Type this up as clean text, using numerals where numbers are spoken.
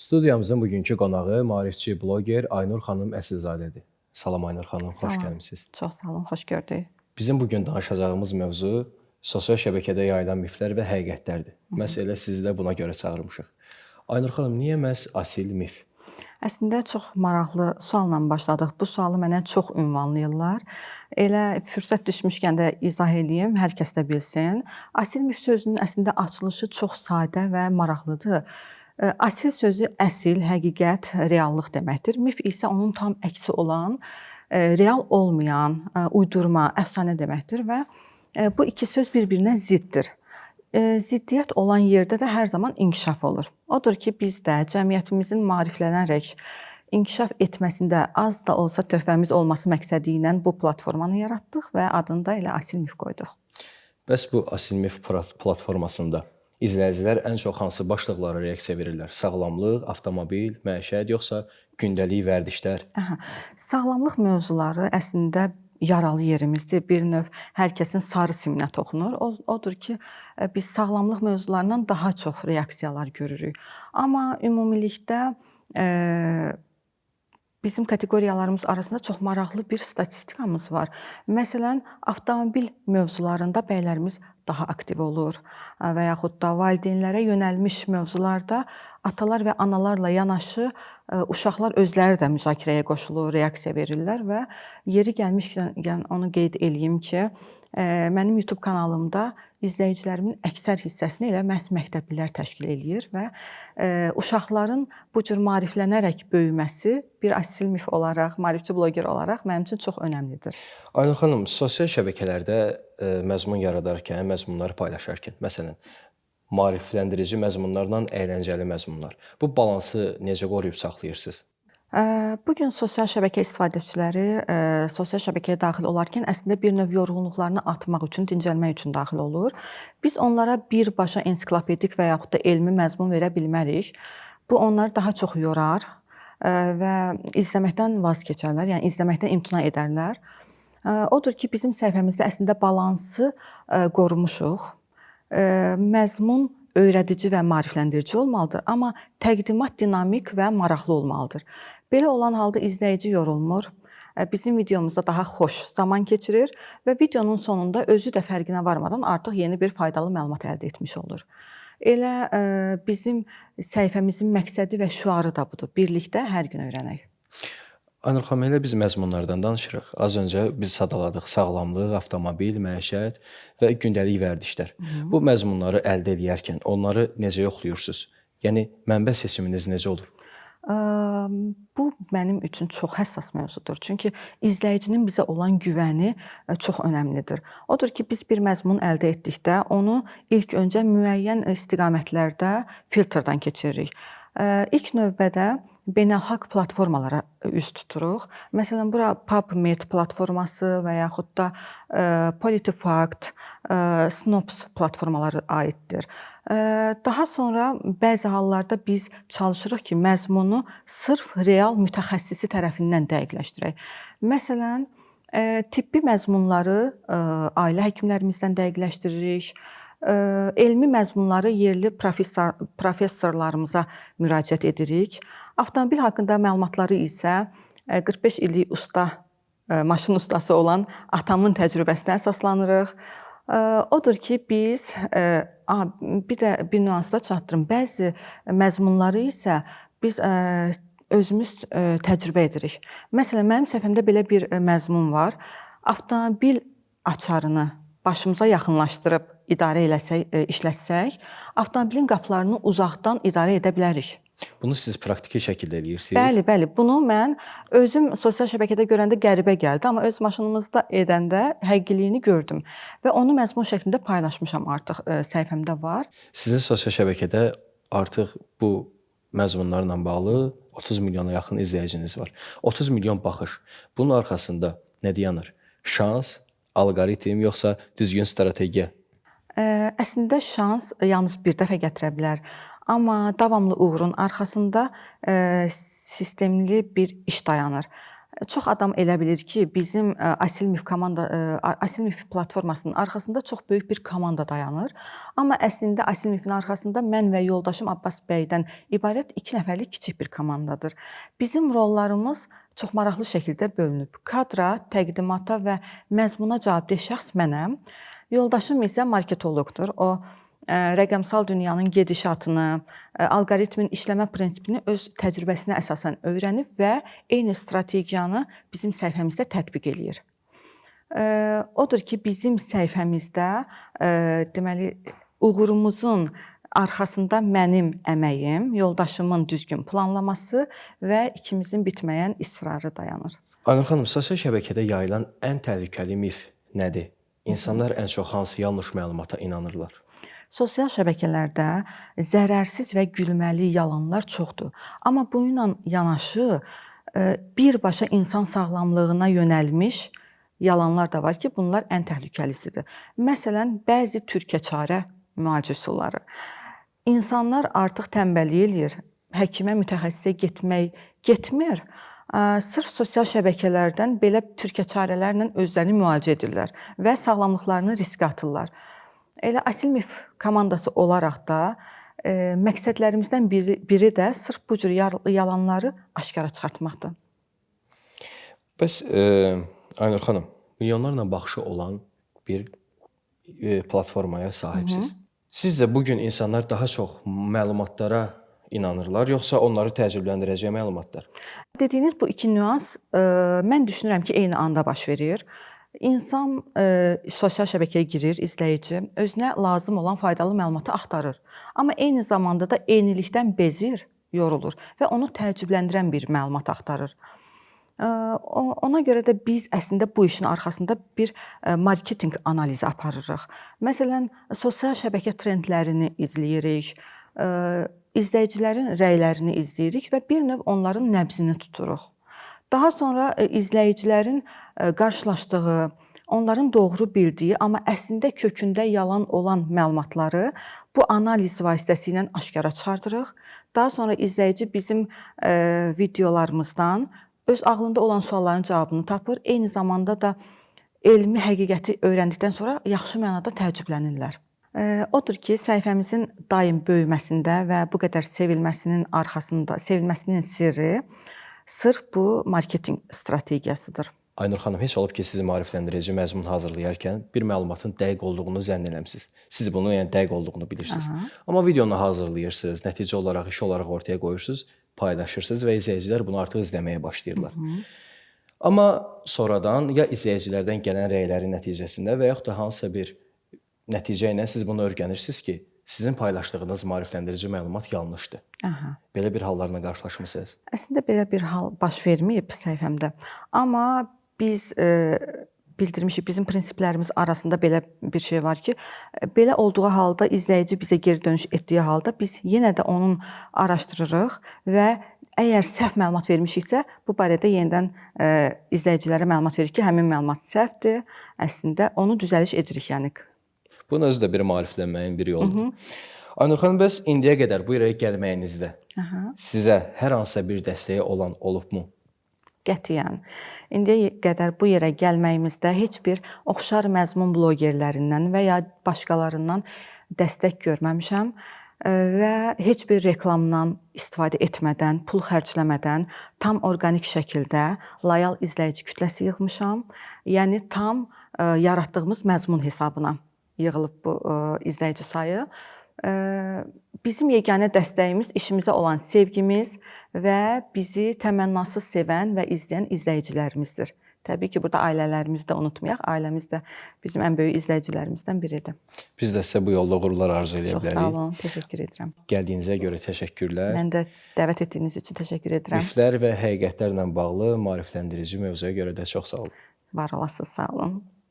Studiyamızın bugünkü qonağı maarifçi bloger Aynur xanım Əsilzadədir. Salam Aynur xanım, xoş Salam. gəlmisiniz. Çox sağ olun, xoş gördük. Bizim bugün danışacağımız mövzu sosial şəbəkədə yayılan miflər və həqiqətlərdir. Məhz elə sizi də buna görə çağırmışıq. Aynur xanım, niyə məhz asil mif? Əslində çox maraqlı sualla başladıq. Bu sualı mənə çox ünvanlayırlar. Elə fürsət düşmüşkən də izah edeyim, hər kəs də bilsin. Asil mif sözünün əslində açılışı çox sadə və maraqlıdır. Asil sözü əsil, həqiqət, reallıq deməkdir. Mif isə onun tam əksi olan, real olmayan, uydurma, əfsanə deməkdir və bu iki söz bir-birinə ziddir. Ziddiyyət olan yerdə də hər zaman inkişaf olur. Odur ki, biz də cəmiyyətimizin maariflənərək inkişaf etməsində az da olsa töhfəmiz olması məqsədi ilə bu platformanı yaratdıq və adını da elə Asil Mif qoyduq. Bəs bu asil mif platformasında izləyicilər ən çox hansı başlıqlara reaksiya verirlər? Sağlamlıq, avtomobil, məişət, yoxsa gündəlik vərdişlər? Sağlamlıq mövzuları əslində yaralı yerimizdir. Bir növ hər kəsin sarı siminə toxunur. Odur ki, biz sağlamlıq mövzularından daha çox reaksiyalar görürük. Amma ümumilikdə bizim kateqoriyalarımız arasında çox maraqlı bir statistikamız var. Məsələn, avtomobil mövzularında bəylərimiz daha aktiv olur və yaxud da valideynlərə yönəlmiş mövzularda atalar və analarla yanaşı uşaqlar özləri də müzakirəyə qoşulur, reaksiya verirlər və yeri gəlmişkən onu qeyd eləyim ki, mənim YouTube kanalımda izləyicilərimin əksər hissəsini elə məhz məktəblilər təşkil eləyir və uşaqların bu cür maariflənərək böyüməsi bir asil mif olaraq, maarifçi bloger olaraq mənim üçün çox önəmlidir. Aynur xanım, sosial şəbəkələrdə məzmun yaradarkən, məzmunları paylaşarkən, məsələn, maarifləndirici məzmunlarla əyləncəli məzmunlar. Bu balansı necə qoruyub saxlayırsınız? Bu gün sosial şəbəkə istifadəçiləri sosial şəbəkəyə daxil olarkən əslində bir növ yorğunluqlarını atmaq üçün, dincəlmək üçün daxil olur. Biz onlara birbaşa ensiklopedik və yaxud da elmi məzmun verə bilmərik. Bu onları daha çox yorar və izləməkdən vaz keçərlər, yəni izləməkdən imtina edərlər. Odur ki, bizim səhifəmizdə əslində balansı qorumuşuq. Məzmun öyrədici və maarifləndirici olmalıdır, amma təqdimat dinamik və maraqlı olmalıdır. Belə olan halda izləyici yorulmur, bizim videomuzda daha xoş zaman keçirir və videonun sonunda özü də fərqinə varmadan artıq yeni bir faydalı məlumat əldə etmiş olur. Elə bizim səhifəmizin məqsədi və şüarı da budur. Birlikdə hər gün öyrənək. Aynur xanım, elə biz məzmunlardan danışırıq. Az öncə biz sadaladıq sağlamlıq, avtomobil, məişət və gündəlik vərdişlər. Bu məzmunları əldə edərkən onları necə yoxlayırsınız? Yəni mənbə seçiminiz necə olur? Bu mənim üçün çox həssas mövzudur. Çünki izləyicinin bizə olan güvəni çox önəmlidir. Odur ki, biz bir məzmun əldə etdikdə onu ilk öncə müəyyən istiqamətlərdə filtrdən keçiririk. İlk növbədə beynəlxalq platformalara üz tuturuq. Məsələn, bura PubMed platforması və yaxud da PolitiFact, Snopes platformaları aiddir. Daha sonra bəzi hallarda biz çalışırıq ki, məzmunu sırf real mütəxəssisi tərəfindən dəqiqləşdirək. Məsələn, tibbi məzmunları ailə həkimlərimizdən dəqiqləşdiririk. Elmi məzmunları yerli professorlarımıza müraciət edirik. Avtomobil haqqında məlumatları isə 45 illik maşın ustası olan atamın təcrübəsinə əsaslanırıq. Odur ki, biz bir nüans da çatdırım. Bəzi məzmunları isə biz özümüz təcrübə edirik. Məsələn, mənim səhifəmdə belə bir məzmun var. Avtomobil açarını başımıza yaxınlaşdırıb idarə işlətsək, avtomobilin qapılarını uzaqdan idarə edə bilərik. Bunu siz praktiki şəkildə edirsiniz? Bəli. Bunu mən özüm sosial şəbəkədə görəndə qəribə gəldi, amma öz maşınımızda edəndə həqiqiliyini gördüm və onu məzmun şəklində paylaşmışam artıq səhifəmdə var. Sizin sosial şəbəkədə artıq bu məzmunlarla bağlı 30 milyona yaxın izləyiciniz var. 30 milyon baxış. Bunun arxasında nə dayanır? Şans, alqoritm, yoxsa düzgün strategiya? Əslində şans yalnız bir dəfə gətirə bilər. Amma davamlı uğurun arxasında sistemli bir iş dayanır. Çox adam elə bilir ki, bizim Asil Mif Asil Mif platformasının arxasında çox böyük bir komanda dayanır. Amma əslində Asil Mifin arxasında mən və yoldaşım Abbas bəydən ibarət 2 nəfərlik kiçik bir komandadır. Bizim rollarımız çox maraqlı şəkildə bölünüb. Kadra, təqdimata və məzmuna cavabdeh şəxs mənəm. Yoldaşım isə marketoloqdur. O rəqəmsal dünyanın gedişatını, alqoritmin işləmə prinsipini öz təcrübəsinə əsasən öyrənib və eyni strategiyanı bizim səhifəmizdə tətbiq eləyir. Odur ki, bizim səhifəmizdə deməli uğurumuzun arxasında mənim əməyim, yoldaşımın düzgün planlaması və ikimizin bitməyən israrı dayanır. Aynur xanım, sosial şəbəkədə yayılan ən təhlükəli mif nədir? İnsanlar ən çox hansı yanlış məlumata inanırlar? Sosial şəbəkələrdə zərərsiz və gülməli yalanlar çoxdur. Amma bununla yanaşı birbaşa insan sağlamlığına yönəlmiş yalanlar da var ki, bunlar ən təhlükəlisidir. Məsələn, bəzi türkəçarə müalicə üsulları. İnsanlar artıq tənbəllik eləyir, həkimə, mütəxəssisə getmir. Sırf sosial şəbəkələrdən belə türkəçarələrlə özlərini müalicə edirlər və sağlamlıqlarını riskə atırlar. Elə Asil Mif komandası olaraq da məqsədlərimizdən biri də sırf bu cür yalanları aşkara çıxartmaqdır. Bəs Aynur xanım, milyonlarla baxışı olan bir platformaya sahibsiz. Sizcə bugün insanlar daha çox məlumatlara inanırlar, yoxsa onları təəccübləndirəcək məlumatlar? Dediyiniz bu iki nüans mən düşünürəm ki, eyni anda baş verir. İnsan sosial şəbəkəyə girir, izləyici, özünə lazım olan faydalı məlumatı axtarır. Amma eyni zamanda da eynilikdən bezir, yorulur və onu təəccübləndirən bir məlumat axtarır. Ona görə də biz əslində bu işin arxasında bir marketinq analizi aparırıq. Məsələn, sosial şəbəkə trendlərini izləyirik, izləyicilərin rəylərini izləyirik və bir növ onların nəbzini tuturuq. Daha sonra izləyicilərin qarşılaşdığı, onların doğru bildiyi, amma əslində kökündə yalan olan məlumatları bu analiz vasitəsilə aşkara çıxardırıq. Daha sonra izləyici bizim videolarımızdan öz ağlında olan sualların cavabını tapır. Eyni zamanda da elmi həqiqəti öyrəndikdən sonra yaxşı mənada təəccüblənirlər. Odur ki, səhifəmizin daim böyüməsində və bu qədər sevilməsinin arxasında, sevilməsinin sirri sırf bu marketinq strategiyasıdır. Aynur xanım, heç olub ki, sizi maarifləndirici məzmun hazırlayarkən bir məlumatın dəqiq olduğunu zənn eləmisiz. Siz bunun dəqiq olduğunu bilirsiniz. Amma videonu hazırlayırsınız, nəticə olaraq, iş olaraq ortaya qoyursunuz, paylaşırsınız və izləyicilər bunu artıq izləməyə başlayırlar. Amma sonradan ya izləyicilərdən gələn rəylərin nəticəsində və yaxud da hansısa bir nəticə ilə siz bunu öyrənirsiniz ki, sizin paylaşdığınız maarifləndirici məlumat yanlışdır. Belə bir hallarla qarşılaşmısınız? Əslində belə bir hal baş verməyib səhifəmdə. Amma biz bildirmişik, bizim prinsiplərimiz arasında belə bir şey var ki, belə olduğu halda izləyici bizə geri dönüş etdiyi halda biz yenə də onun araşdırırıq və əgər səhv məlumat vermişiksə, bu barədə yenidən izləyicilərə məlumat veririk ki, həmin məlumat səhvdir. Əslində onu düzəliş edirik, yəni. Bunun özü də bir maariflənməyin bir yoludur. Aynur xanım, bəs indiyə qədər bu yerə gəlməyinizdə sizə hər hansısa bir dəstəyi olan olubmu? Qətiyyən. İndiyə qədər bu yerə gəlməyimizdə heç bir oxşar məzmun blogerlərindən və ya başqalarından dəstək görməmişəm və heç bir reklamdan istifadə etmədən, pul xərcləmədən tam orqanik şəkildə loyal izləyici kütləsi yığmışam. Yəni tam yaratdığımız məzmun hesabına yığılıb bu izləyici sayı. Bizim yeganə dəstəyimiz işimizə olan sevgimiz və bizi təmənnasız sevən və izləyən izləyicilərimizdir. Təbii ki, burada ailələrimizi də unutmayaq. Ailəmiz də bizim ən böyük izləyicilərimizdən biridir. Biz də sizə bu yolda uğurlar arzu edə bilərik. Çox sağ olun, təşəkkür edirəm. Gəldiyinizə görə təşəkkürlər. Mən də dəvət etdiyiniz üçün təşəkkür edirəm. Miflər və həqiqətlərlə bağlı maarifləndirici mövzuya görə də çox sağ olun. Var olasınız, sağ olun.